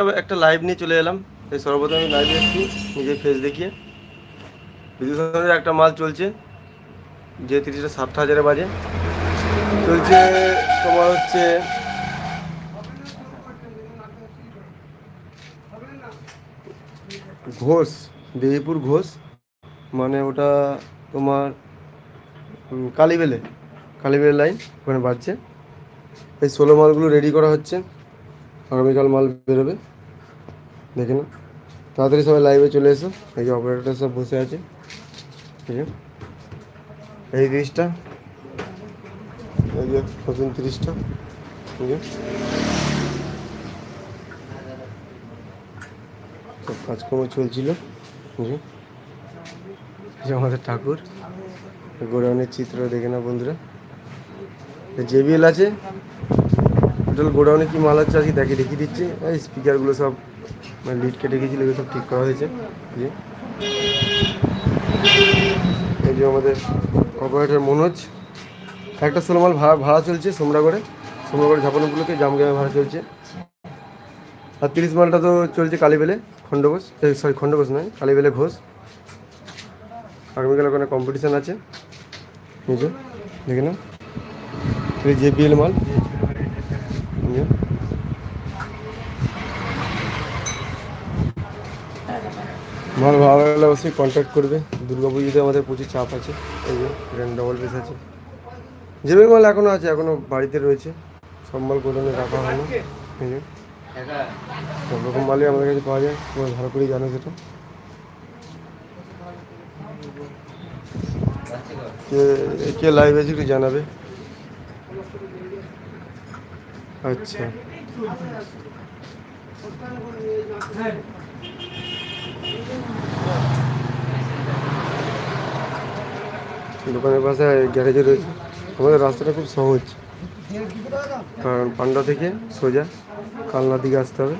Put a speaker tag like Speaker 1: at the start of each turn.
Speaker 1: একটা লাইভ নিয়ে চলে এলাম। এই সর্বপ্রথম আমি লাইভে এসেছি নিজের ফেস দেখিয়ে। বিদ্যুৎ একটা মাল চলছে যে 30টা 7 হাজারে বাজে চলছে। তোমার হচ্ছে ঘোষ, দেবীপুর ঘোষ, মানে ওটা তোমার কালীবেলে, কালীবেলে লাইন ওখানে বাজছে। এই 16 মালগুলো রেডি করা হচ্ছে, আগামীকাল মাল বেরোবে। দেখে না, তাড়াতাড়ি সবাই লাইভে চলে এসো। এই যে অপারেটর সব বসে আছে, ঠিক আছে। এই 30টা, এই যে নতুন 30টা, ঠিক আছে। সব কাজকর্ম চলছিল, বুঝলি। যে আমাদের ঠাকুর গোডাউনের চিত্র দেখে না বন্ধুরা। জেবিএল আছে, টোটাল গোডাউনে কী মাল আছে আজকে দেখিয়ে দিচ্ছি। এই স্পিকারগুলো সব মানে লিড কেটে গেছিলো, এগুলো সব ঠিক করা হয়েছে। এই যে আমাদের অপারেটর মনোজ, একটা 16 মাল ভাড়া চলছে সোমরাগড়ে ঝাপানোগুলোকে জামগ্রামে ভাড়া চলছে। আর 30 মালটা তো চলছে কালীবেলে খণ্ডঘোষ, খণ্ডঘোষ নয়, কালীবেলে ঘোষ। আগামীকাল ওখানে কম্পিটিশান আছে, বুঝো, দেখে না। জেবিএল মাল, মাল ভালো লাগলে অবশ্যই কন্ট্যাক্ট করবে। দুর্গাপুজোতে আমাদের প্রচুর চাপ আছে। এই যে গ্র্যান্ড ডবল বেস আছে, জেবিএল মাল এখনও আছে, এখনও বাড়িতে রয়েছে। সব মাল গোডাউনে রাখা হয়নি। সব রকম মালই আমাদের কাছে পাওয়া যায়, তোমরা ভালো করেই জানো সেটা। কে লাইভ আছে একটু জানাবে। আচ্ছা, দোকানের পাশে গ্যারেজে রয়েছে। আমাদের রাস্তাটা খুব সহজ, কারণ পান্ডা থেকে সোজা কালনার দিকে আসতে হবে।